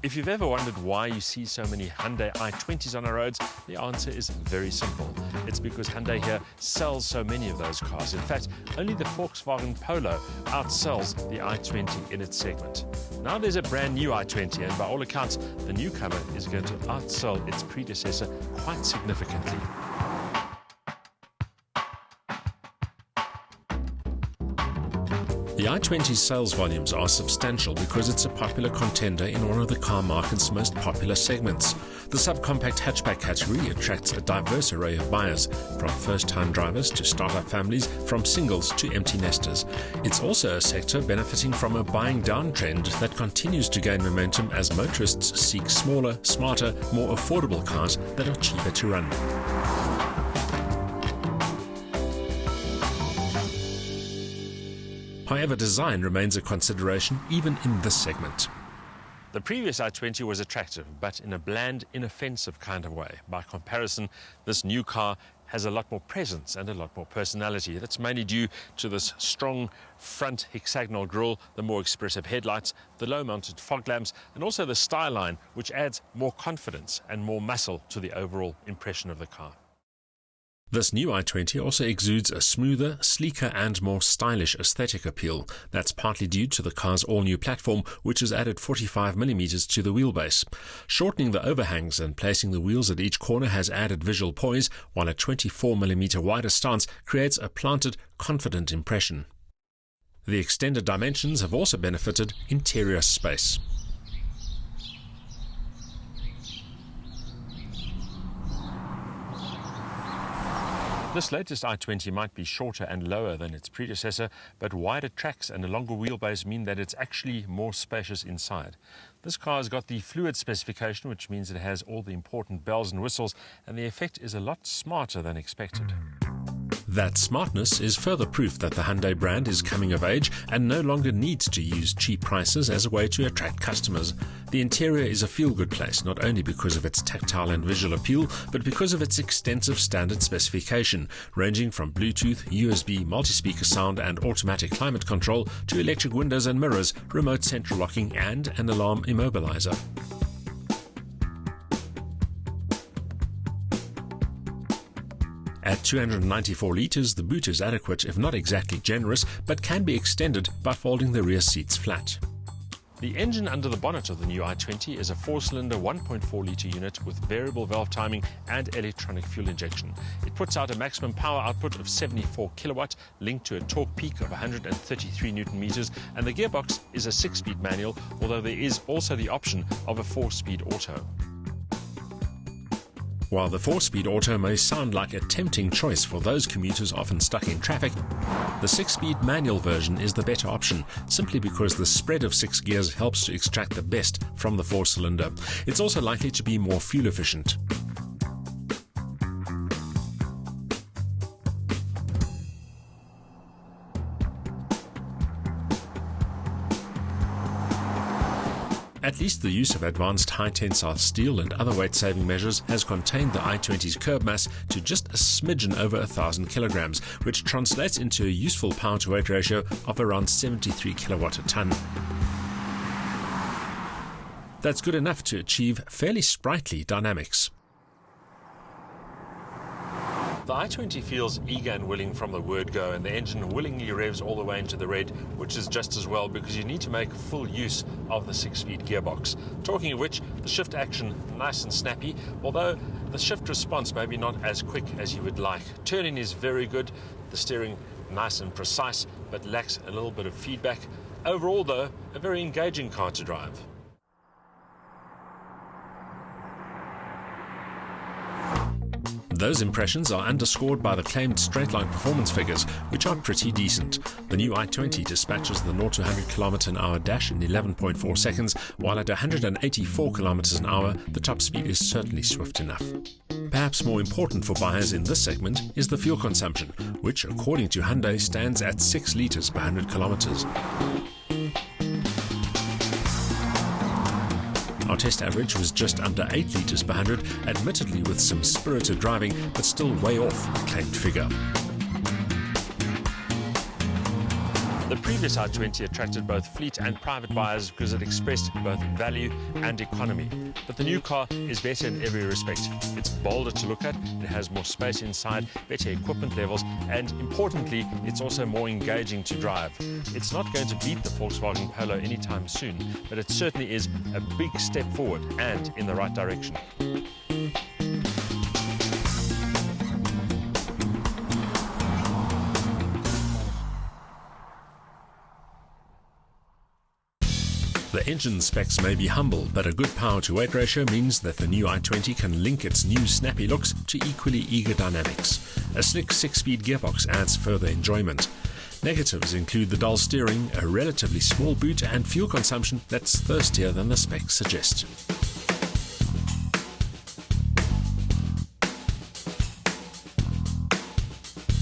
If you've ever wondered why you see so many Hyundai i20s on our roads, the answer is very simple. It's because Hyundai here sells so many of those cars. In fact, only the Volkswagen Polo outsells the i20 in its segment. Now there's a brand new i20, and by all accounts, the newcomer is going to outsell its predecessor quite significantly. The i20's sales volumes are substantial because it's a popular contender in one of the car market's most popular segments. The subcompact hatchback category attracts a diverse array of buyers, from first-time drivers to start-up families, from singles to empty nesters. It's also a sector benefiting from a buying down trend that continues to gain momentum as motorists seek smaller, smarter, more affordable cars that are cheaper to run. However, design remains a consideration even in this segment. The previous i20 was attractive, but in a bland, inoffensive kind of way. By comparison, this new car has a lot more presence and a lot more personality. That's mainly due to this strong front hexagonal grille, the more expressive headlights, the low-mounted fog lamps, and also the style line, which adds more confidence and more muscle to the overall impression of the car. This new i20 also exudes a smoother, sleeker and more stylish aesthetic appeal. That's partly due to the car's all-new platform, which has added 45mm to the wheelbase. Shortening the overhangs and placing the wheels at each corner has added visual poise, while a 24mm wider stance creates a planted, confident impression. The extended dimensions have also benefited interior space. This latest i20 might be shorter and lower than its predecessor, but wider tracks and a longer wheelbase mean that it's actually more spacious inside. This car has got the fluid specification, which means it has all the important bells and whistles, and the effect is a lot smarter than expected. That smartness is further proof that the Hyundai brand is coming of age and no longer needs to use cheap prices as a way to attract customers. The interior is a feel-good place, not only because of its tactile and visual appeal, but because of its extensive standard specification, ranging from Bluetooth, USB, multi-speaker sound and automatic climate control to electric windows and mirrors, remote central locking and an alarm immobilizer. At 294 litres, the boot is adequate, if not exactly generous, but can be extended by folding the rear seats flat. The engine under the bonnet of the new i20 is a 4-cylinder 1.4-litre unit with variable valve timing and electronic fuel injection. It puts out a maximum power output of 74 kilowatt, linked to a torque peak of 133 newton meters, and the gearbox is a 6-speed manual, although there is also the option of a 4-speed auto. While the 4-speed auto may sound like a tempting choice for those commuters often stuck in traffic, the 6-speed manual version is the better option, simply because the spread of 6 gears helps to extract the best from the 4-cylinder. It's also likely to be more fuel efficient. At least the use of advanced high-tensile steel and other weight-saving measures has contained the i20's curb mass to just a smidgen over 1,000 kilograms, which translates into a useful power-to-weight ratio of around 73 kilowatt a ton. That's good enough to achieve fairly sprightly dynamics. The i20 feels eager and willing from the word go, and the engine willingly revs all the way into the red, which is just as well because you need to make full use of the 6-speed gearbox. Talking of which, the shift action nice and snappy, although the shift response may be not as quick as you would like. Turning is very good, the steering nice and precise, but lacks a little bit of feedback. Overall though, a very engaging car to drive. Those impressions are underscored by the claimed straight-line performance figures, which are pretty decent. The new i20 dispatches the 0-100 km/h dash in 11.4 seconds, while at 184 km/h, the top speed is certainly swift enough. Perhaps more important for buyers in this segment is the fuel consumption, which, according to Hyundai, stands at 6 litres per 100 kilometers. Our test average was just under 8 litres per 100, admittedly with some spirited driving, but still way off the claimed figure. The previous i20 attracted both fleet and private buyers because it expressed both value and economy. But the new car is better in every respect. It's bolder to look at, it has more space inside, better equipment levels, and importantly, it's also more engaging to drive. It's not going to beat the Volkswagen Polo anytime soon, but it certainly is a big step forward and in the right direction. The engine specs may be humble, but a good power-to-weight ratio means that the new i20 can link its new snappy looks to equally eager dynamics. A slick 6-speed gearbox adds further enjoyment. Negatives include the dull steering, a relatively small boot, and fuel consumption that's thirstier than the specs suggest.